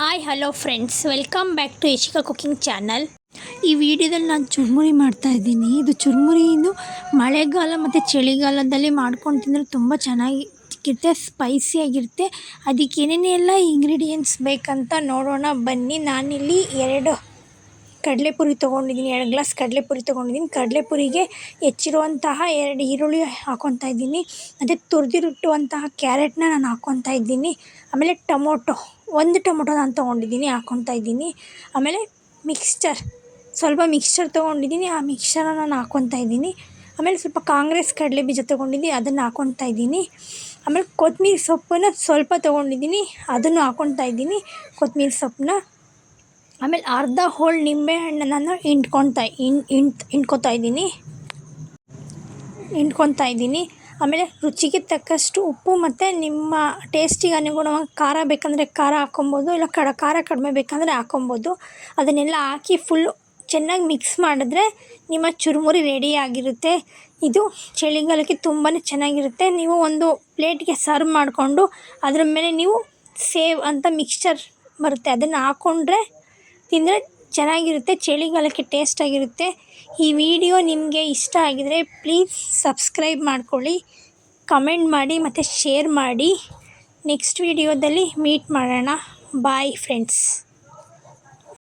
Hi hello friends, welcome back to Yashika cooking channel. ಈ ವಿಡಿಯೋದಲ್ಲಿ ನಾನು ಚುರುಮುರಿ ಮಾಡ್ತಾಯಿದ್ದೀನಿ. ಇದು ಚುರುಮುರಿದು ಮಳೆಗಾಲ ಮತ್ತು ಚಳಿಗಾಲದಲ್ಲಿ ಮಾಡ್ಕೊಂಡು ತಿಂದರೆ ತುಂಬ ಚೆನ್ನಾಗಿರುತ್ತೆ, ಸ್ಪೈಸಿಯಾಗಿರುತ್ತೆ. ಅದಕ್ಕೆ ಏನೇನೆಲ್ಲ ಇಂಗ್ರೀಡಿಯೆಂಟ್ಸ್ ಬೇಕಂತ ನೋಡೋಣ ಬನ್ನಿ. ನಾನಿಲ್ಲಿ 2 ಕಡಲೆಪುರಿ ತೊಗೊಂಡಿದ್ದೀನಿ, 2 ಗ್ಲಾಸ್ ಕಡಲೆಪುರಿ ತೊಗೊಂಡಿದ್ದೀನಿ. ಕಡಲೆಪುರಿಗೆ ಹೆಚ್ಚಿರುವಂತಹ 2 ಈರುಳ್ಳಿ ಹಾಕ್ಕೊತಾ ಇದ್ದೀನಿ. ಮತ್ತು ತುರಿದಿರುವಂತಹ ಕ್ಯಾರೆಟ್ನ ನಾನು ಹಾಕ್ಕೊತಾ ಇದ್ದೀನಿ. ಆಮೇಲೆ ಒಂದು ಟೊಮೊಟೊ ನಾನು ತೊಗೊಂಡಿದ್ದೀನಿ, ಹಾಕ್ಕೊತಾ ಇದ್ದೀನಿ. ಆಮೇಲೆ ಸ್ವಲ್ಪ ಮಿಕ್ಸ್ಚರ್ ತೊಗೊಂಡಿದ್ದೀನಿ, ಆ ಮಿಕ್ಸ್ಚರನ್ನ ನಾನು ಹಾಕ್ಕೊತಾ ಇದ್ದೀನಿ. ಆಮೇಲೆ ಸ್ವಲ್ಪ ಕಾಂಗ್ರೆಸ್ ಕಡಲೆ ಬೀಜ ತೊಗೊಂಡಿದ್ದೀನಿ, ಅದನ್ನು ಹಾಕ್ಕೊತಾ ಇದ್ದೀನಿ. ಆಮೇಲೆ ಕೊತ್ತಂಬರಿ ಸೊಪ್ಪನ್ನು ಸ್ವಲ್ಪ ತೊಗೊಂಡಿದ್ದೀನಿ, ಅದನ್ನು ಹಾಕ್ಕೊತಾ ಇದ್ದೀನಿ, ಕೊತ್ತಂಬರಿ ಸೊಪ್ಪನ್ನ. ಆಮೇಲೆ ಅರ್ಧ ಹೋಳು ನಿಂಬೆ ಹಣ್ಣನ್ನು ಹಿಂಡ್ಕೊತಾ ಇದ್ದೀನಿ. ಆಮೇಲೆ ರುಚಿಗೆ ತಕ್ಕಷ್ಟು ಉಪ್ಪು ಮತ್ತು ನಿಮ್ಮ ಟೇಸ್ಟಿಗೆ ಅನುಗುಣವಾಗಿ ಖಾರ ಬೇಕಂದರೆ ಖಾರ ಹಾಕ್ಕೊಬೋದು, ಇಲ್ಲ ಖಾರ ಕಡಿಮೆ ಬೇಕಂದರೆ ಹಾಕ್ಕೊಬೋದು. ಅದನ್ನೆಲ್ಲ ಹಾಕಿ ಫುಲ್ಲು ಚೆನ್ನಾಗಿ ಮಿಕ್ಸ್ ಮಾಡಿದ್ರೆ ನಿಮ್ಮ ಚುರುಮುರಿ ರೆಡಿಯಾಗಿರುತ್ತೆ. ಇದು ಚಳಿಗಾಲಕ್ಕೆ ತುಂಬಾ ಚೆನ್ನಾಗಿರುತ್ತೆ. ನೀವು ಒಂದು ಪ್ಲೇಟ್ಗೆ ಸರ್ವ್ ಮಾಡಿಕೊಂಡು ಅದ್ರ ಮೇಲೆ ನೀವು ಸೇವ್ ಅಂತ ಮಿಕ್ಸ್ಚರ್ ಬರುತ್ತೆ, ಅದನ್ನು ಹಾಕ್ಕೊಂಡ್ರೆ ತಿಂದರೆ ಚೆನ್ನಾಗಿರುತ್ತೆ, ಚಳಿಗಾಲಕ್ಕೆ ಟೇಸ್ಟಾಗಿರುತ್ತೆ. ಈ ವಿಡಿಯೋ ನಿಮಗೆ ಇಷ್ಟ ಆಗಿದರೆ ಪ್ಲೀಸ್ ಸಬ್ಸ್ಕ್ರೈಬ್ ಮಾಡ್ಕೊಳ್ಳಿ, ಕಮೆಂಟ್ ಮಾಡಿ ಮತ್ತು ಶೇರ್ ಮಾಡಿ. ನೆಕ್ಸ್ಟ್ ವಿಡಿಯೋದಲ್ಲಿ ಮೀಟ್ ಮಾಡೋಣ. Bye friends.